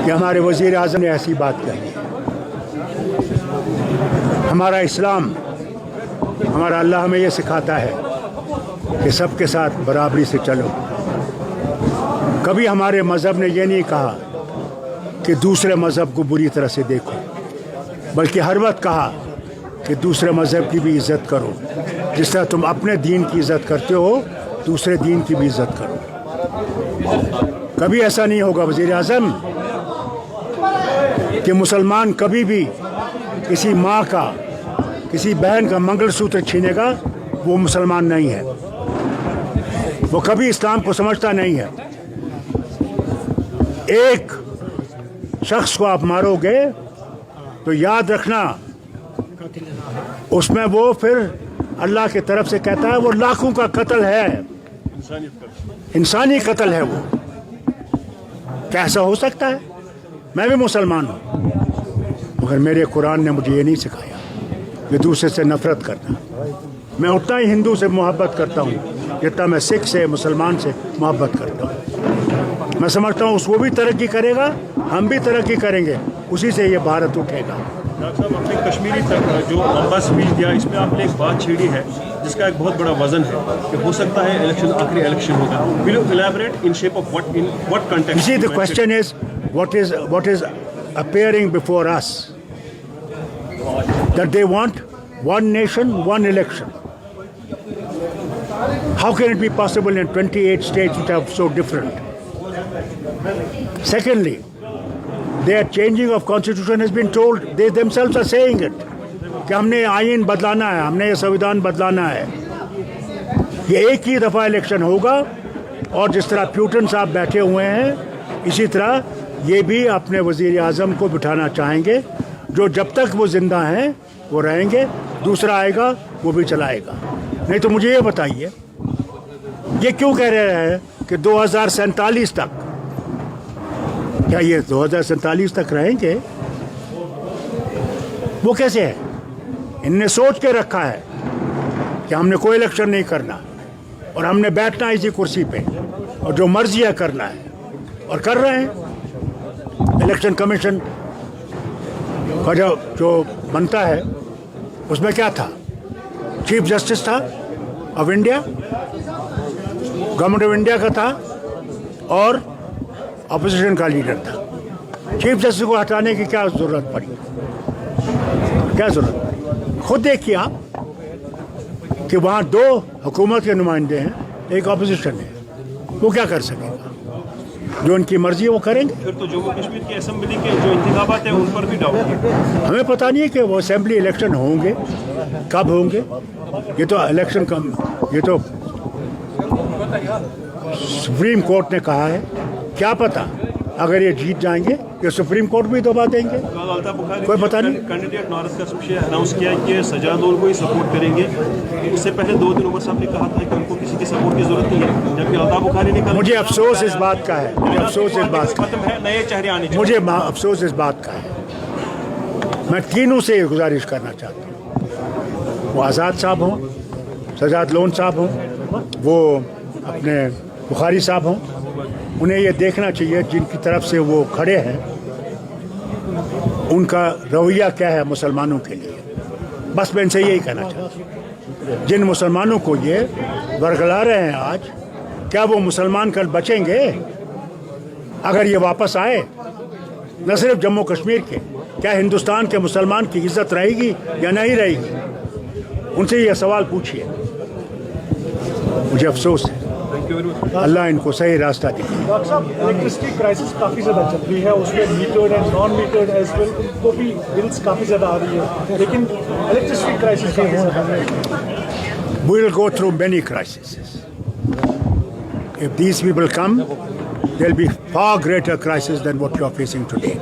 کہ ہمارے وزیر اعظم نے ایسی بات کہی. ہمارا اسلام، ہمارا اللہ ہمیں یہ سکھاتا ہے کہ سب کے ساتھ برابری سے چلو. کبھی ہمارے مذہب نے یہ نہیں کہا کہ دوسرے مذہب کو بری طرح سے دیکھو، بلکہ ہر وقت کہا کہ دوسرے مذہب کی بھی عزت کرو. جس طرح تم اپنے دین کی عزت کرتے ہو، دوسرے دین کی بھی عزت کرو. کبھی ایسا نہیں ہوگا وزیر اعظم کہ مسلمان کبھی بھی کسی ماں کا، کسی بہن کا منگل سوتر چھینے گا. وہ مسلمان نہیں ہے، وہ کبھی اسلام کو سمجھتا نہیں ہے. ایک شخص کو آپ مارو گے تو یاد رکھنا اس میں وہ پھر اللہ کی طرف سے کہتا ہے وہ لاکھوں کا قتل ہے، انسانی قتل ہے. وہ کیسا ہو سکتا ہے؟ میں بھی مسلمان ہوں، مگر میرے قرآن نے مجھے یہ نہیں سکھایا کہ دوسرے سے نفرت کرنا. میں اتنا ہی ہندو سے محبت کرتا ہوں جتنا میں سکھ سے، مسلمان سے محبت کرتا ہوں. میں سمجھتا ہوں اس وہ بھی ترقی کرے گا، ہم بھی ترقی کریں گے، اسی سے یہ بھارت اٹھے گا. ڈاکٹر صاحب، اپنی کشمیری تک جو لمبا اسپیچ دیا، اس میں آپ نے ایک بات چھیڑی ہے جس کا ایک بہت بڑا وزن ہے کہ ہو سکتا ہے الیکشن آخری الیکشن ہوگا. Will you elaborate in shape of what context? You see, the question is what is appearing before us, that they want one nation, one election. How can it be possible in 28 states which are so different? Secondly, their changing of constitution has been told, they themselves are saying it, کہ ہم نے آئین بدلانا ہے، ہم نے یہ سویدھان بدلانا ہے. یہ ایک ہی دفعہ الیکشن ہوگا، اور جس طرح پیوٹن صاحب بیٹھے ہوئے ہیں اسی طرح یہ بھی اپنے وزیر اعظم کو بٹھانا چاہیں گے. جو جب تک وہ زندہ ہیں وہ رہیں گے، دوسرا آئے گا وہ بھی چلائے گا. نہیں تو مجھے یہ بتائیے یہ کیوں کہہ رہے ہیں کہ 2047 تک؟ کیا یہ 2047 تک رہیں گے؟ وہ کیسے ہے؟ ان نے سوچ کے رکھا ہے کہ ہم نے کوئی الیکشن نہیں کرنا اور ہم نے بیٹھنا اسی کرسی پہ اور جو مرضی ہے کرنا ہے، اور کر رہے ہیں. الیکشن کمیشن کا جو بنتا ہے اس میں کیا تھا؟ چیف جسٹس تھا of India, government of India کا تھا، اور اپوزیشن کا لیڈر تھا. چیف جسٹس کو ہٹانے کی کیا ضرورت پڑی؟ کیا ضرورت پڑی؟ خود دیکھیے آپ کہ وہاں 2 حکومت کے نمائندے ہیں، ایک اپوزیشن ہے. وہ کیا کر سکے گا؟ جو ان کی مرضی ہے وہ کریں گے. پھر تو جموں کشمیر کی اسمبلی کے جو انتخابات ہیں ان پر بھی ڈاؤٹ ہے. ہمیں پتہ نہیں ہے کہ وہ اسمبلی الیکشن ہوں گے، کب ہوں گے. یہ تو الیکشن یہ تو سپریم کورٹ نے کہا ہے. کیا پتہ اگر یہ جیت جائیں گے یہ سپریم کورٹ بھی دبا دیں گے، کوئی پتہ نہیں. کینڈیڈیٹ نارتھ کا اناؤنس کیا کہ سجاد لول کو ہی سپورٹ کریں گے. اس سے پہلے 2 دن عمر صاحب نے کہا تھا کہ ان کو کسی کی سپورٹ کی ضرورت نہیں ہے، جبکہ الطاف بخاری نے کہا. مجھے افسوس اس بات کا ہے، مجھے افسوس اس بات کا ختم ہے، نئے چہرے آنے چاہیے. مجھے افسوس اس بات کا ہے. میں تینوں سے گزارش کرنا چاہتا ہوں، وہ آزاد صاحب ہوں، سجاد لون صاحب ہوں، وہ اپنے بخاری صاحب ہوں. انہیں یہ دیکھنا چاہیے جن کی طرف سے وہ کھڑے ہیں ان کا رویہ کیا ہے مسلمانوں کے لیے. بس میں ان سے یہی کہنا چاہتا ہوں، جن مسلمانوں کو یہ ورگلا رہے ہیں آج، کیا وہ مسلمان کل بچیں گے؟ اگر یہ واپس آئے، نہ صرف جموں کشمیر کے، کیا ہندوستان کے مسلمان کی عزت رہے گی یا نہیں رہے گی؟ ان سے یہ سوال پوچھیے. مجھے افسوس ہے. اللہ ان کو صحیح راستہ دے. ڈاکٹر صاحب، الیکٹرسٹی کرائسس کافی زیادہ چل رہی ہے، اس میں metered and non metered as well, ان کو بھی بلس کافی زیادہ آ رہی ہے، لیکن الیکٹرسٹی کرائسس کافی زیادہ. We will go through many crises. If these people come, there will be far greater crisis than what you are facing today.